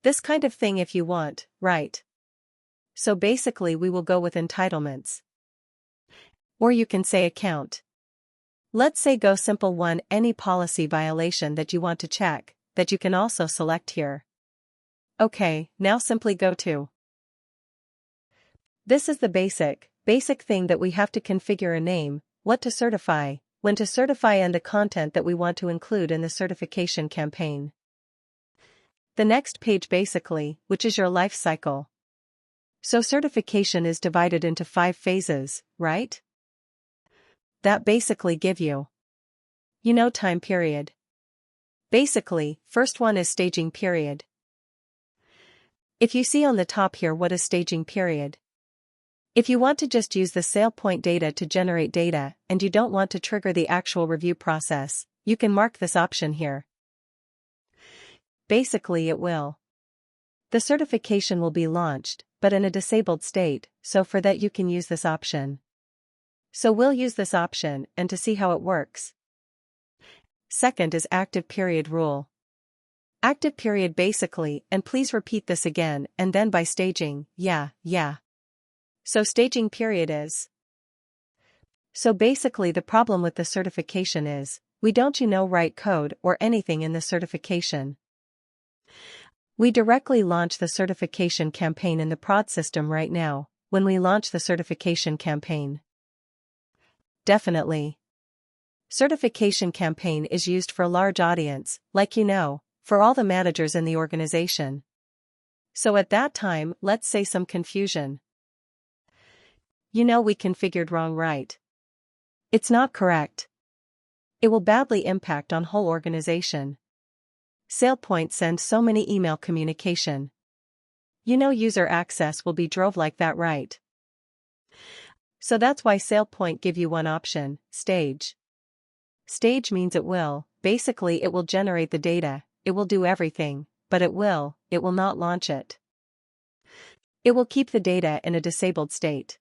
This kind of thing if you want, right? So basically we will go with entitlements. Or you can say account. Let's say go simple 1, any policy violation that you want to check, that you can also select here. Okay, now simply go to. This is the basic thing that we have to configure: a name, what to certify, when to certify, and the content that we want to include in the certification campaign. The next page basically, which is your life cycle. So certification is divided into 5 phases, right? That basically give you time period. Basically, first one is staging period. If you see on the top here, what is staging period? If you want to just use the SailPoint data to generate data, and you don't want to trigger the actual review process, you can mark this option here. Basically the certification will be launched, but in a disabled state, so for that you can use this option. So we'll use this option, and to see how it works. Second is active period rule. Active period basically, and please repeat this again, and then by staging, yeah. So staging period is. So basically the problem with the certification is, we don't write code or anything in the certification. We directly launch the certification campaign in the prod system right now, when we launch the certification campaign. Definitely. Certification campaign is used for a large audience, like for all the managers in the organization. So at that time, let's say some confusion. We configured wrong, right? It's not correct. It will badly impact on whole organization. SailPoint sends so many email communication. User access will be drove like that, right? So that's why SailPoint give you one option, stage. Stage means it will generate the data, it will do everything, but it will not launch it. It will keep the data in a disabled state.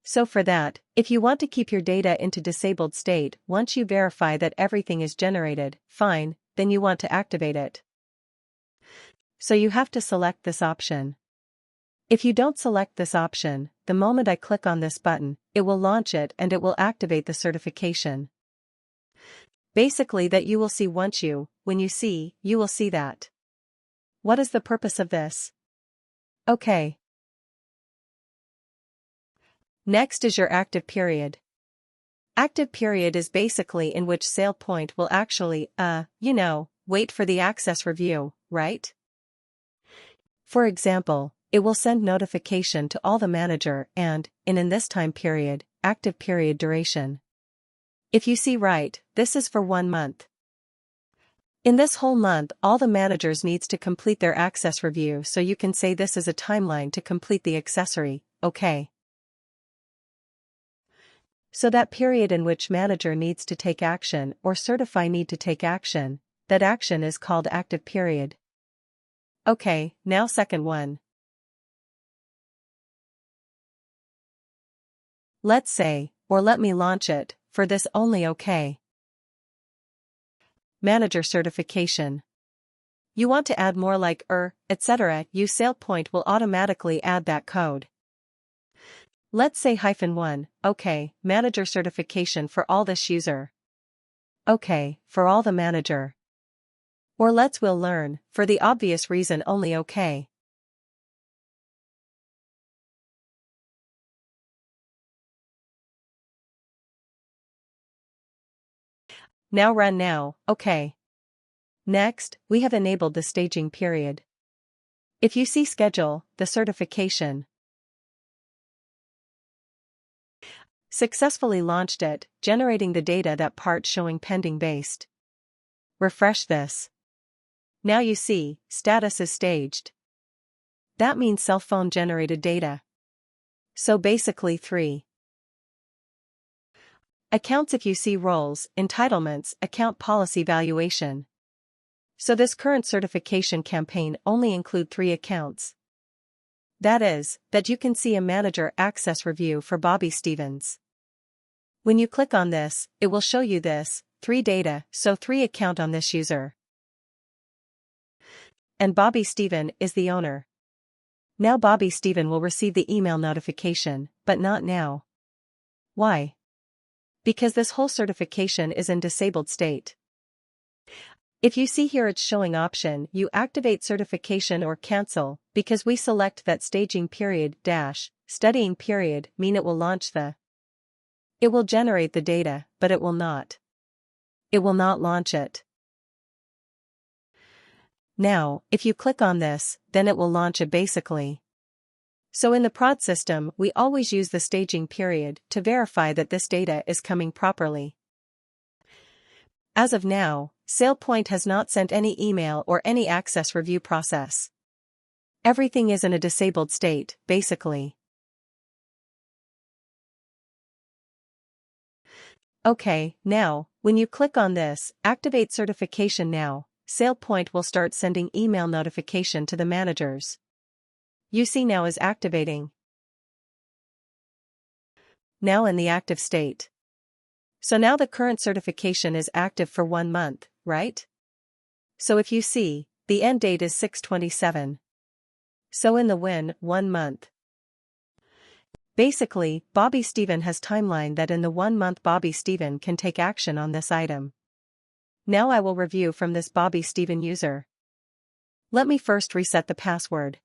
So for that, if you want to keep your data into disabled state once you verify that everything is generated, fine, then you want to activate it. So you have to select this option. If you don't select this option, the moment I click on this button, it will launch it and it will activate the certification. Basically that you will see when you will see that. What is the purpose of this? Okay. Next is your active period. Active period is basically in which SailPoint will actually, wait for the access review, right? For example, it will send notification to all the manager and, in this time period, active period duration. If you see right, this is for 1 month. In this whole month, all the managers needs to complete their access review, so you can say this is a timeline to complete the accessory, okay? So that period in which manager needs to take action or certify need to take action, that action is called active period. Okay, now second one. Let's say, or let me launch it, for this only, okay. Manager certification. You want to add more like etc. SailPoint will automatically add that code. Let's say -1, okay, manager certification for all this user. Okay, for all the manager. Or we'll learn, for the obvious reason only, okay. Now run now, okay. Next, we have enabled the staging period. If you see schedule, the certification. Successfully launched it, generating the data, that part showing pending based. Refresh this. Now you see, status is staged. That means cell phone generated data. So basically 3. Accounts. If you see roles, entitlements, account policy valuation. So this current certification campaign only include 3 accounts. That is, that you can see a manager access review for Bobby Stevens. When you click on this, it will show you this, 3 data, so 3 account on this user. and Bobby Steven is the owner. Now Bobby Steven will receive the email notification, but not now. Why? Because this whole certification is in disabled state. If you see here it's showing option, you activate certification or cancel, because we select that staging period - studying period mean it will launch it will generate the data, but it will not launch it. Now, if you click on this, then it will launch it basically. So in the prod system, we always use the staging period to verify that this data is coming properly. As of now, SailPoint has not sent any email or any access review process. Everything is in a disabled state, basically. Okay, now, when you click on this, activate certification now, SailPoint will start sending email notification to the managers. You see now is activating. Now in the active state. So now the current certification is active for 1 month, right? So if you see, the end date is 6/27. So in the win, 1 month. Basically, Bobby Steven has timeline that in the 1 month Bobby Steven can take action on this item. Now I will review from this Bobby Steven user. Let me first reset the password.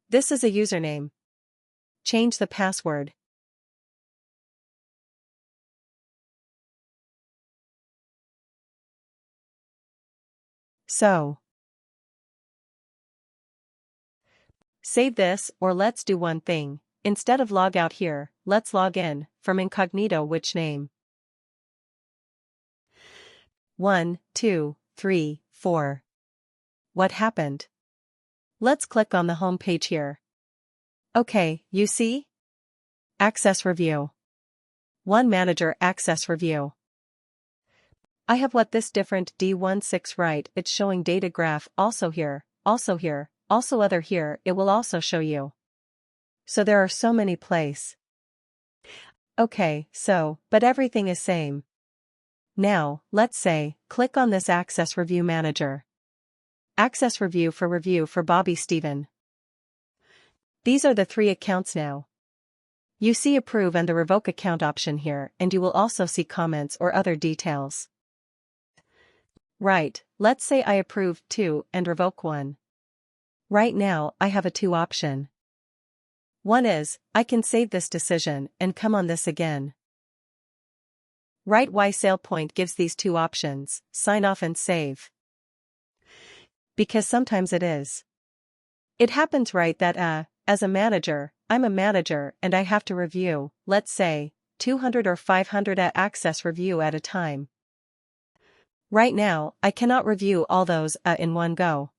This is a username. Change the password. So, save this, or let's do one thing. Instead of log out here, let's log in from incognito. Which name? 1, 2, 3, 4. What happened? Let's click on the home page here. Okay, you see? Access review. One manager access review. I have what this different D16 right, it's showing data graph also here, also here, also other here, it will also show you. So there are so many place. Okay, so, but everything is same. Now, let's say, click on this access review manager. Access review for Bobby Steven. These are the 3 accounts now. You see approve and the revoke account option here, and you will also see comments or other details. Right, let's say I approve 2 and revoke 1. Right now, I have a 2 option. One is, I can save this decision and come on this again. Right, why SailPoint gives these 2 options, sign off and save. Because sometimes it is. It happens right that as a manager, I'm a manager and I have to review, let's say, 200 or 500 access review at a time. Right now, I cannot review all those in one go.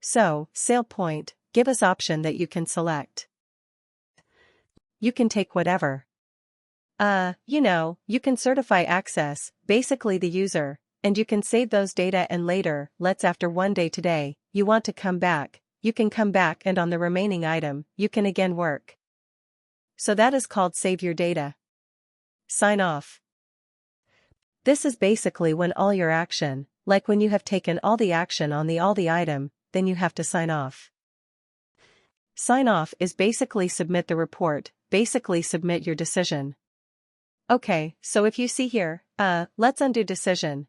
So, SailPoint, give us option that you can select. You can take whatever. You can certify access, basically the user, and you can save those data and later, let's after 1 day today, you want to come back, you can come back and on the remaining item, you can again work. So that is called save your data. Sign off. This is basically when all your action, like when you have taken all the action on all the item, then you have to sign off. Sign off is basically submit the report, basically submit your decision. Okay, so if you see here, let's undo decision.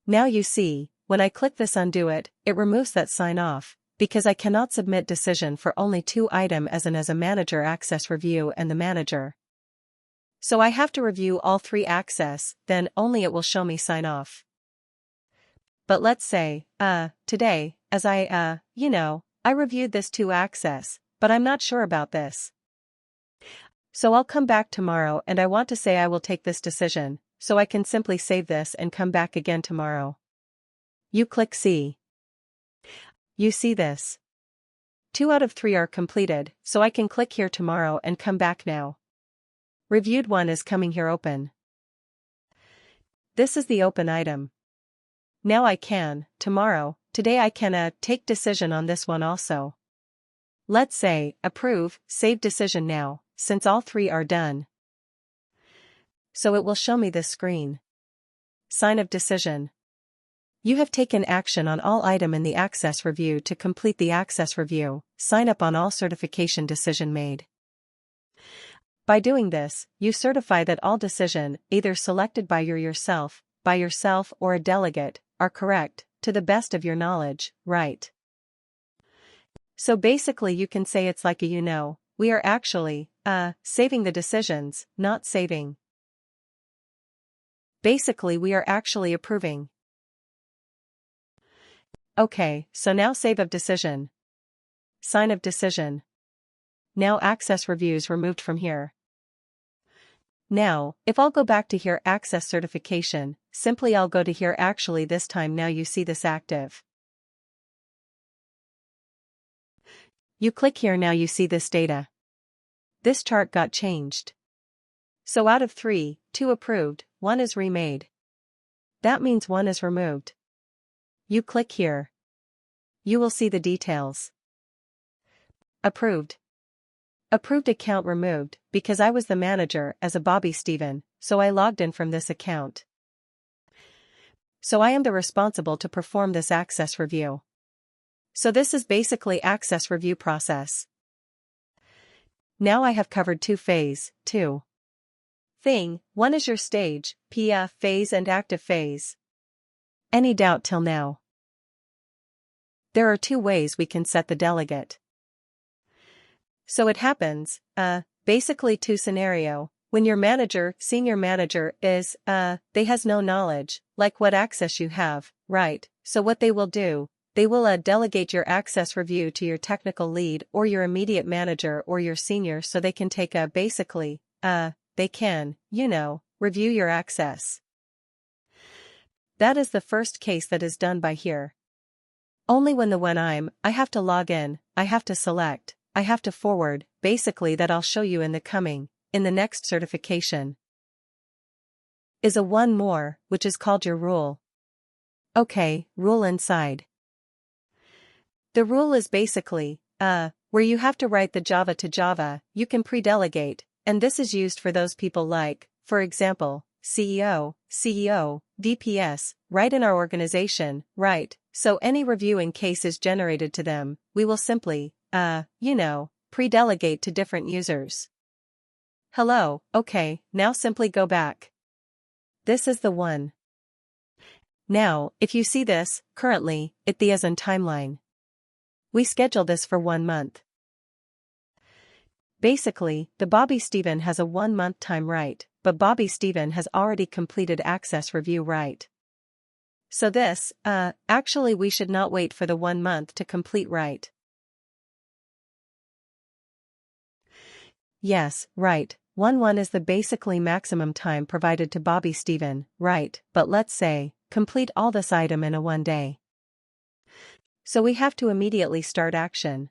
Now you see, when I click this undo it removes that sign off, because I cannot submit decision for only 2 item as a manager access review and the manager. So I have to review all 3 access, then only it will show me sign off. But let's say, today, as I reviewed this 2 access, but I'm not sure about this. So I'll come back tomorrow and I want to say I will take this decision, so I can simply save this and come back again tomorrow. You click see. You see this. 2 out of 3 are completed, so I can click here tomorrow and come back now. Reviewed 1 is coming here open. This is the open item. Now I can, today I can take decision on this one also. let's say, approve, save decision now, since all three are done. So it will show me this screen. Sign of decision. You have taken action on all item in the access review to complete the access review, sign up on all certification decision made. By doing this, you certify that all decision, either selected by yourself or a delegate, are correct, to the best of your knowledge, right? So basically you can say it's like we are actually, saving the decisions, not saving. Basically we are actually approving. Okay, so now save of decision. Sign of decision. Now access reviews removed from here. Now, if I'll go back to here access certification, simply I'll go to here actually this time now you see this active. You click here now you see this data. This chart got changed. So out of 3, 2 approved, 1 is remade. That means 1 is removed. You click here. You will see the details. Approved. Approved account removed, because I was the manager as a Bobby Steven, so I logged in from this account. So I am the responsible to perform this access review. So this is basically access review process. Now I have covered 2 phase, 2 thing, 1 is your stage, PF phase and active phase. Any doubt till now? There are 2 ways we can set the delegate. So it happens, basically 2 scenario, when your manager, senior manager is, they has no knowledge, like what access you have, right? So what they will do, they will delegate your access review to your technical lead or your immediate manager or your senior so they can take basically, they can, review your access. That is the first case that is done by here. Only when I have to log in, I have to select, I have to forward, basically that I'll show you in the next certification. Is a one more, which is called your rule. Okay, rule inside. The rule is basically, where you have to write the Java to Java, you can pre-delegate, and this is used for those people like, for example, CEO, DPS, right in our organization, right? So any reviewing case is generated to them, we will simply, pre-delegate to different users. Hello, okay, now simply go back. This is the one. Now, if you see this, currently, the as in timeline. We schedule this for 1 month. Basically, the Bobby Steven has a 1 month time right, but Bobby Steven has already completed access review right. So this, actually we should not wait for the 1 month to complete right. Yes, right, 1 is the basically maximum time provided to Bobby Steven, right, but let's say, complete all this item in a 1 day. So we have to immediately start action.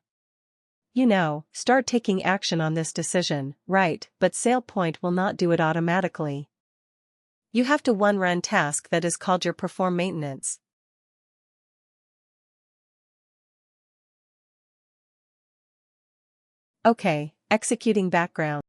Start taking action on this decision, right, but SailPoint will not do it automatically. You have to run task that is called your perform maintenance. Okay, executing background.